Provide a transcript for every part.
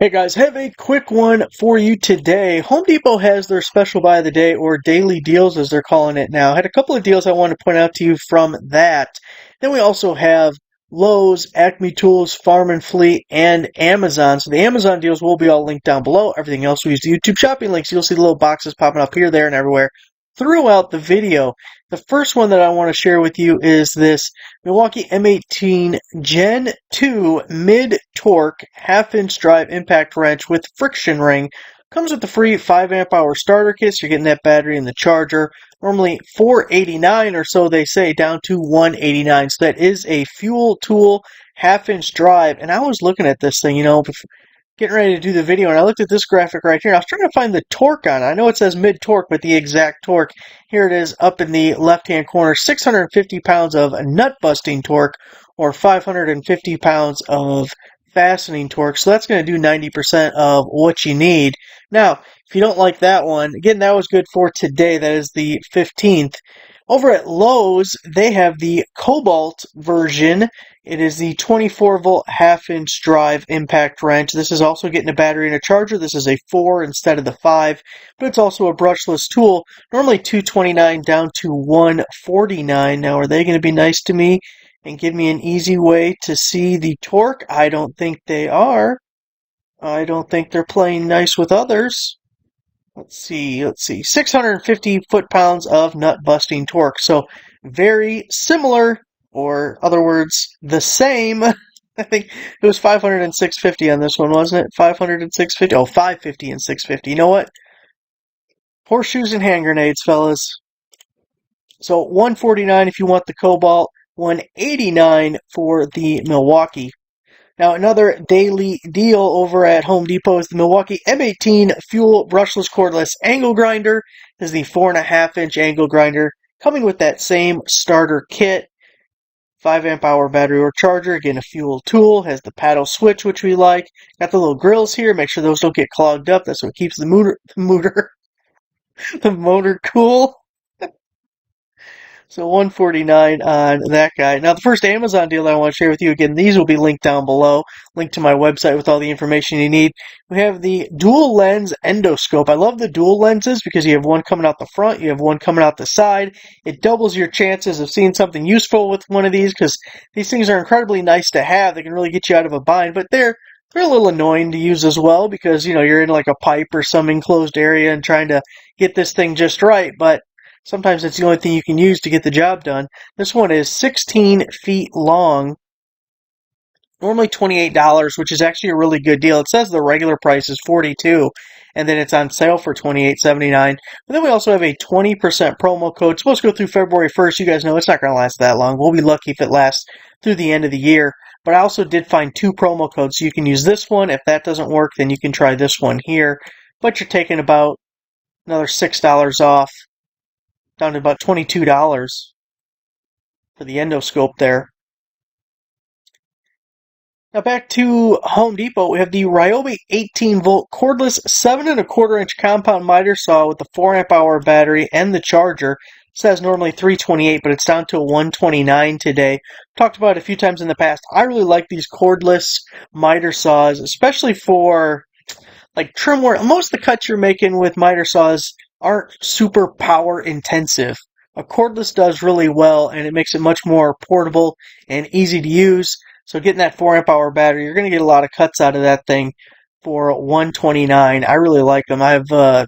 Hey guys, have a quick one for you today. Home Depot has their special buy of the day or daily deals as they're calling it now. Had a couple of deals I want to point out to you from that. Then we also have Lowe's, Acme Tools, Farm and Fleet, and Amazon. So the Amazon deals will be all linked down below. Everything else we use the YouTube shopping links. You'll see the little boxes popping up here, there, and everywhere throughout the video. The first one that I want to share with you is this Milwaukee M18 Gen 2 mid-torque half-inch drive impact wrench with friction ring. Comes with the free 5 amp hour starter kit, so you're getting that battery and the charger. Normally $489 or so they say, down to $189. So that is a fuel tool half-inch drive. And I was looking at this thing, getting ready to do the video, and I looked at this graphic right here. I was trying to find the torque on it. I know it says mid-torque, but the exact torque, here it is up in the left-hand corner. 650 pounds of nut-busting torque, or 550 pounds of fastening torque. So that's going to do 90% of what you need. Now, if you don't like that one, again, that was good for today. That is the 15th. Over at Lowe's, they have the Kobalt version. It is the 24-volt half-inch drive impact wrench. This is also getting a battery and a charger. This is a 4 instead of the 5, but it's also a brushless tool. Normally $229 down to $149. Now, are they going to be nice to me and give me an easy way to see the torque? I don't think they are. I don't think they're playing nice with others. Let's see. 650 foot-pounds of nut-busting torque. So very similar, or other words, the same. I think it was 500 and 650 on this one, wasn't it? 500 and 650? Oh, 550 and 650. You know what? Horseshoes and hand grenades, fellas. So $149 if you want the Kobalt, $189 for the Milwaukee. Now, another daily deal over at Home Depot is the Milwaukee M18 Fuel Brushless Cordless Angle Grinder. This is the 4.5-inch angle grinder, coming with that same starter kit. 5 amp hour battery or charger. Again, a fuel tool. Has the paddle switch, which we like. Got the little grills here. Make sure those don't get clogged up. That's what keeps the motor cool. So $149 on that guy. Now, the first Amazon deal I want to share with you, again, these will be linked down below. Link to my website with all the information you need. We have the dual lens endoscope. I love the dual lenses because you have one coming out the front, you have one coming out the side. It doubles your chances of seeing something useful with one of these because these things are incredibly nice to have. They can really get you out of a bind, but they're a little annoying to use as well because, you're in like a pipe or some enclosed area and trying to get this thing just right, but sometimes it's the only thing you can use to get the job done. This one is 16 feet long, normally $28, which is actually a really good deal. It says the regular price is $42, and then it's on sale for $28.79. But then we also have a 20% promo code. It's supposed to go through February 1st. You guys know it's not going to last that long. We'll be lucky if it lasts through the end of the year. But I also did find 2 promo codes, so you can use this one. If that doesn't work, then you can try this one here. But you're taking about another $6 off, down to about $22 for the endoscope there. Now back to Home Depot, we have the Ryobi 18-volt cordless 7.25-inch compound miter saw with the 4 amp hour battery and the charger. It says normally $328, but it's down to $129 today. Talked about it a few times in the past. I really like these cordless miter saws, especially for like trim work. Most of the cuts you're making with miter saws aren't super power intensive. A cordless does really well, and it makes it much more portable and easy to use. So getting that 4 amp hour battery, you're going to get a lot of cuts out of that thing for $129. I really like them. I have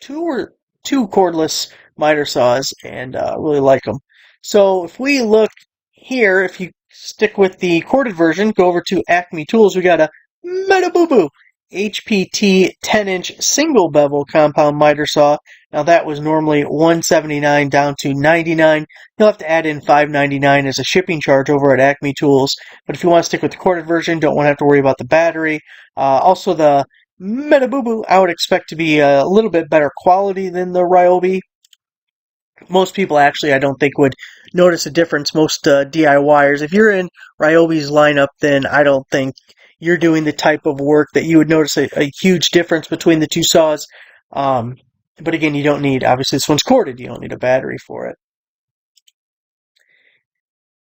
two cordless miter saws, and really like them. So if we look here, if you stick with the corded version, go over to Acme Tools, we got a Metabo HPT 10-inch single bevel compound miter saw. Now that was normally $179 down to $99. You'll have to add in $5.99 as a shipping charge over at Acme Tools. But if you want to stick with the corded version, don't want to have to worry about the battery. Also, the Metabo I would expect to be a little bit better quality than the Ryobi. Most people actually, I don't think, would notice a difference. Most DIYers, if you're in Ryobi's lineup, then I don't think you're doing the type of work that you would notice a huge difference between the two saws. But again, you don't need, obviously this one's corded, you don't need a battery for it.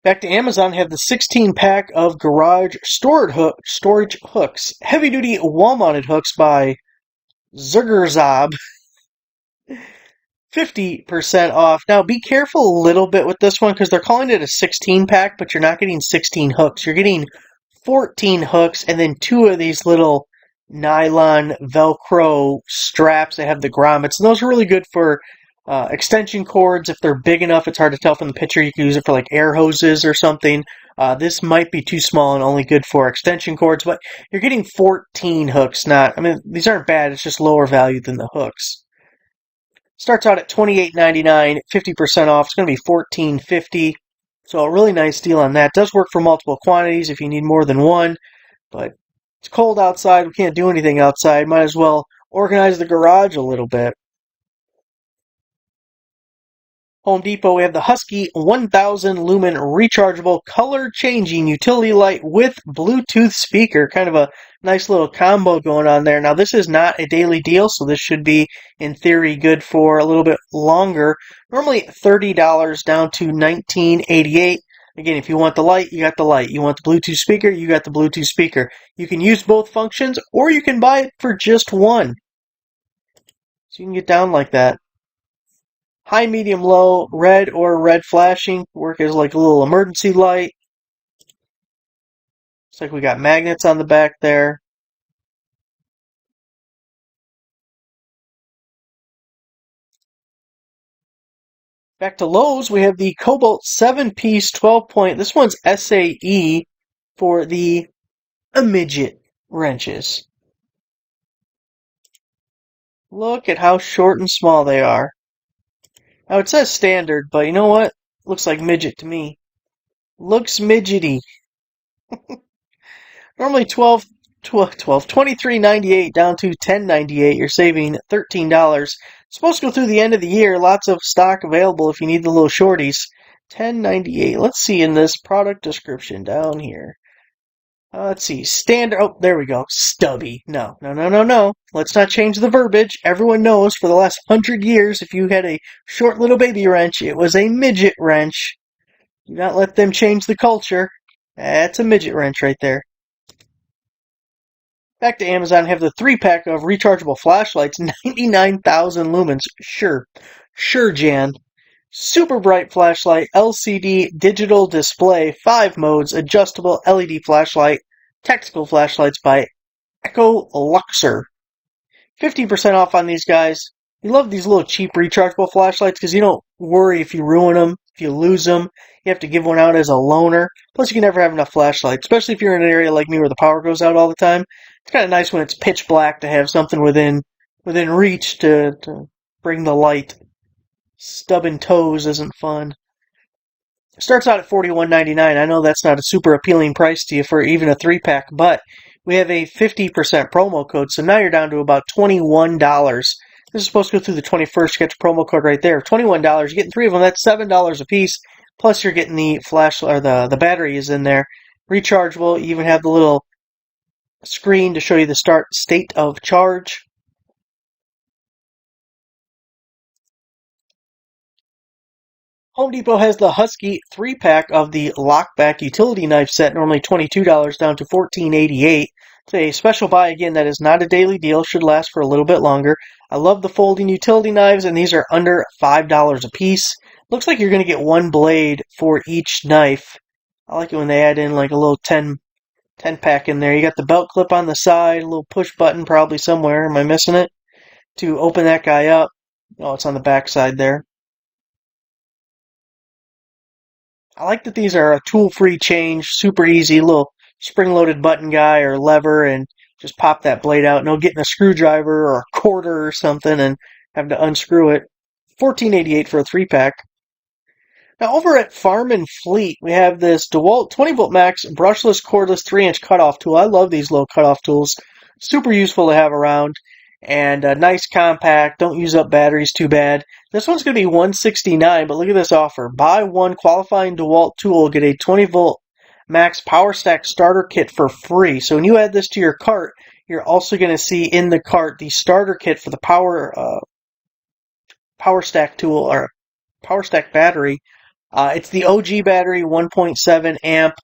Back to Amazon, have the 16-pack of garage storage hooks. Heavy-duty wall-mounted hooks by Zergerzob. 50% off. Now, be careful a little bit with this one because they're calling it a 16-pack, but you're not getting 16 hooks. You're getting 14 hooks and then 2 of these little nylon Velcro straps that have the grommets. And those are really good for extension cords. If they're big enough, it's hard to tell from the picture. You can use it for like air hoses or something. This might be too small and only good for extension cords, but you're getting 14 hooks. These aren't bad. It's just lower value than the hooks. Starts out at $28.99, 50% off. It's going to be $14.50. So a really nice deal on that. Does work for multiple quantities if you need more than one, but it's cold outside. We can't do anything outside. Might as well organize the garage a little bit. Home Depot, we have the Husky 1000 lumen rechargeable color changing utility light with Bluetooth speaker. Kind of a nice little combo going on there. Now, this is not a daily deal, so this should be, in theory, good for a little bit longer. Normally $30 down to $19.88. Again, if you want the light, you got the light. You want the Bluetooth speaker, you got the Bluetooth speaker. You can use both functions, or you can buy it for just one. So you can get down like that. High, medium, low, red or red flashing. Work as like a little emergency light. Looks like we got magnets on the back there. Back to Lowe's, we have the Kobalt 7-piece 12-point. This one's SAE for the midget wrenches. Look at how short and small they are. Now, it says standard, but you know what? Looks like midget to me. Looks midgety. Normally $23.98 down to $10.98. You're saving $13. It's supposed to go through the end of the year. Lots of stock available if you need the little shorties. $10.98. Let's see in this product description down here. Let's see. Standard. Oh, there we go. Stubby. No. Let's not change the verbiage. Everyone knows for the last 100 years, if you had a short little baby wrench, it was a midget wrench. Do not let them change the culture. That's a midget wrench right there. Back to Amazon, have the 3-pack of rechargeable flashlights, 99,000 lumens. Sure, Jan. Super bright flashlight, LCD digital display, 5 modes, adjustable LED flashlight, tactical flashlights by Echo Luxor. 50% off on these guys. You love these little cheap rechargeable flashlights because you don't worry if you ruin them, if you lose them. You have to give one out as a loaner. Plus, you can never have enough flashlight, especially if you're in an area like me where the power goes out all the time. It's kind of nice when it's pitch black to have something within reach to bring the light. Stubbing toes isn't fun. It starts out at $41.99. I know that's not a super appealing price to you for even a 3-pack, but we have a 50% promo code, so now you're down to about $21. This is supposed to go through the 21st. Get your promo code right there. $21. You're getting 3 of them. That's $7 a piece. Plus, you're getting the flash or the battery is in there. Rechargeable. You even have the little screen to show you the state of charge. Home Depot has the Husky 3-pack of the Lockback utility knife set, normally $22 down to $14.88. It's a special buy, again, that is not a daily deal, should last for a little bit longer. I love the folding utility knives, and these are under $5 a piece. Looks like you're going to get 1 blade for each knife. I like it when they add in like a little 10-pack in there. You got the belt clip on the side, a little push button probably somewhere. Am I missing it? To open that guy up. Oh, it's on the back side there. I like that these are a tool-free change, super easy, little spring-loaded button guy or lever, and just pop that blade out. No getting a screwdriver or a quarter or something and having to unscrew it. $14.88 for a 3-pack. Now over at Farm and Fleet, we have this DeWALT 20-volt max brushless cordless 3-inch cutoff tool. I love these little cutoff tools. Super useful to have around. And nice compact, don't use up batteries too bad. This one's going to be $169, but look at this offer. Buy one qualifying DeWALT tool, get a 20-volt max power stack starter kit for free. So when you add this to your cart, you're also going to see in the cart the starter kit for the power stack tool or power stack battery. It's the OG battery, 1.7 amp,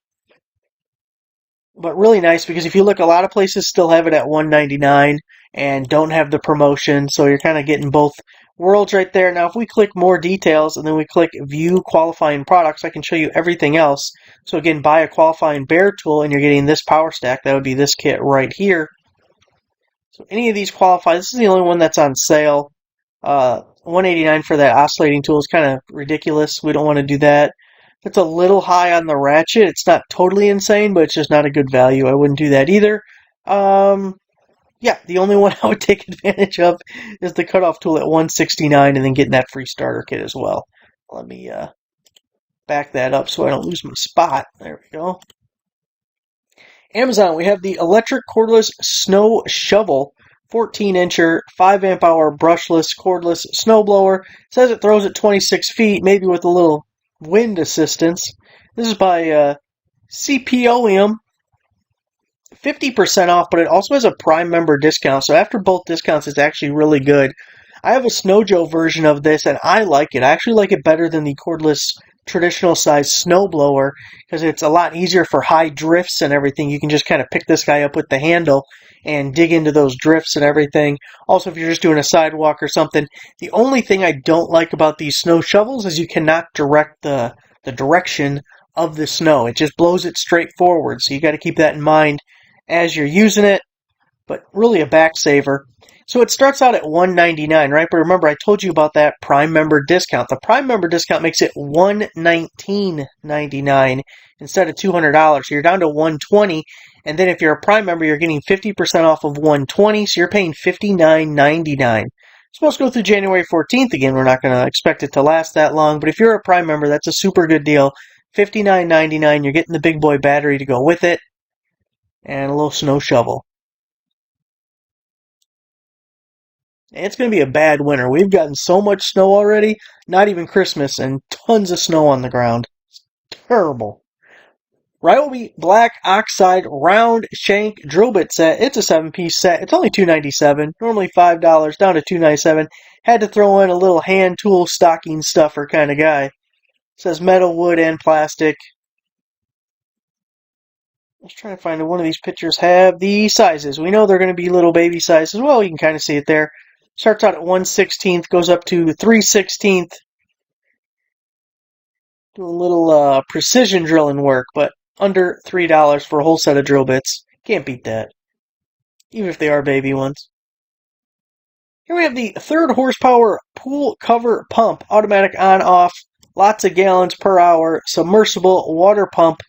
but really nice because if you look, a lot of places still have it at 199 and don't have the promotion, so you're kind of getting both worlds right there. Now, if we click more details and then we click view qualifying products, I can show you everything else. So again, buy a qualifying bare tool and you're getting this power stack. That would be this kit right here. So any of these qualify. This is the only one that's on sale. 189 for that oscillating tool is kind of ridiculous. We don't want to do that. It's a little high on the ratchet. It's not totally insane, but it's just not a good value. I wouldn't do that either. Yeah, the only one I would take advantage of is the cutoff tool at 169 and then getting that free starter kit as well. Let me back that up so I don't lose my spot. There we go. Amazon, we have the electric cordless snow shovel, 14-incher, 5 amp hour brushless cordless snowblower. It says it throws at 26 feet, maybe with a little wind assistance. This is by CPOM. 50% off, but it also has a Prime member discount. So after both discounts, it's actually really good. I have a Snow Joe version of this, and I like it. I actually like it better than the cordless traditional size snowblower because it's a lot easier for high drifts and everything. You can just kind of pick this guy up with the handle and dig into those drifts and everything. Also, if you're just doing a sidewalk or something. The only thing I don't like about these snow shovels is you cannot direct the direction of the snow. It just blows it straight forward, so you got to keep that in mind as you're using it, but really a back saver. So it starts out at $199, right? But remember, I told you about that Prime member discount. The Prime member discount makes it $119.99 instead of $200. So you're down to $120, and then if you're a Prime member, you're getting 50% off of $120, so you're paying $59.99. It's supposed to go through January 14th again. We're not going to expect it to last that long, but if you're a Prime member, that's a super good deal. $59.99, you're getting the big boy battery to go with it, and a little snow shovel. It's going to be a bad winter. We've gotten so much snow already, not even Christmas, and tons of snow on the ground. It's terrible. Ryobi Black Oxide Round Shank Drill Bit Set. It's a 7-piece set. It's only $2.97. Normally $5, down to $2.97. Had to throw in a little hand tool stocking stuffer kind of guy. It says metal, wood, and plastic. Let's try to find one of these pictures have the sizes. We know they're going to be little baby sizes. Well, you can kind of see it there. Starts out at 1/16, goes up to 3/16. Doing a little precision drilling work, but under $3 for a whole set of drill bits. Can't beat that, even if they are baby ones. Here we have the 3rd horsepower pool cover pump, automatic on-off, lots of gallons per hour, submersible water pump.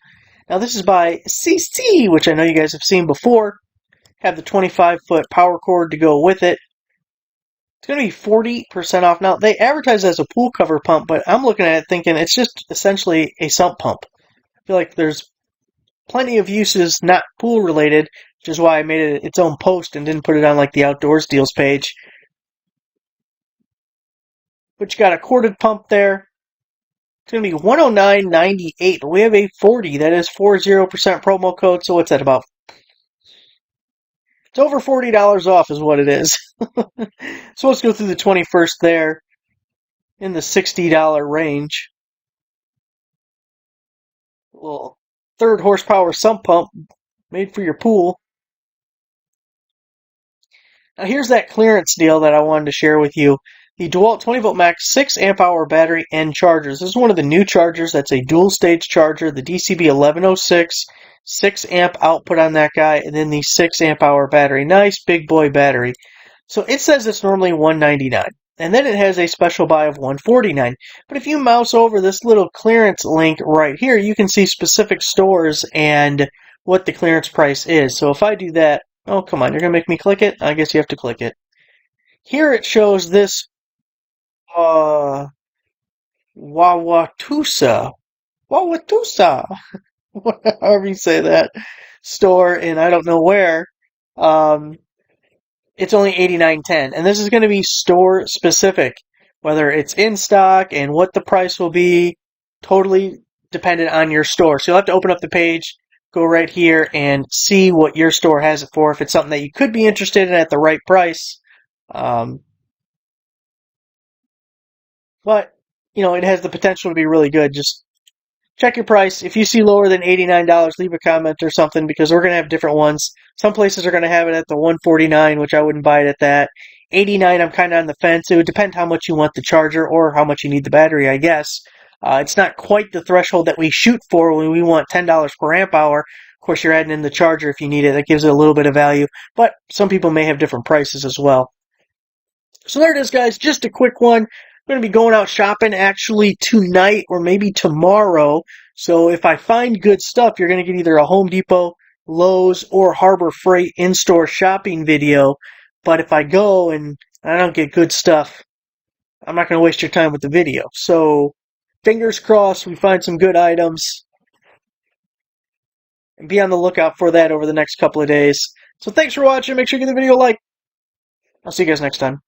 Now this is by CC, which I know you guys have seen before. Have the 25-foot power cord to go with it. It's going to be 40% off. Now, they advertise it as a pool cover pump, but I'm looking at it thinking it's just essentially a sump pump. I feel like there's plenty of uses not pool related, which is why I made it its own post and didn't put it on like the outdoors deals page. But you got a corded pump there. It's going to be $109.98. We have a 40. That is 40% promo code. So what's that about? It's over $40 off is what it is. So let's go through the 21st there in the $60 range. A little 3rd horsepower sump pump made for your pool. Now here's that clearance deal that I wanted to share with you. The DeWALT 20V Max 6 amp hour battery and chargers. This is one of the new chargers. That's a dual stage charger. The DCB 1106, 6 amp output on that guy, and then the 6 amp hour battery. Nice big boy battery. So it says it's normally $199, and then it has a special buy of $149. But if you mouse over this little clearance link right here, you can see specific stores and what the clearance price is. So if I do that, oh come on, you're gonna make me click it? I guess you have to click it. Here it shows this Wauwatosa, however you say that, store in I don't know where. It's only $89.10, and this is going to be store specific, whether it's in stock and what the price will be, totally dependent on your store. So you'll have to open up the page, go right here, and see what your store has it for. If it's something that you could be interested in at the right price. But it has the potential to be really good. Just check your price. If you see lower than $89, leave a comment or something because we're going to have different ones. Some places are going to have it at the 149, which I wouldn't buy it at that. 89, I'm kind of on the fence. It would depend how much you want the charger or how much you need the battery, I guess. It's not quite the threshold that we shoot for when we want $10 per amp hour. Of course, you're adding in the charger if you need it. That gives it a little bit of value, but some people may have different prices as well. So there it is, guys. Just a quick one. I'm going to be going out shopping actually tonight or maybe tomorrow. So if I find good stuff, you're going to get either a Home Depot, Lowe's, or Harbor Freight in-store shopping video. But if I go and I don't get good stuff, I'm not going to waste your time with the video. So fingers crossed we find some good items. And be on the lookout for that over the next couple of days. So thanks for watching. Make sure you give the video a like. I'll see you guys next time.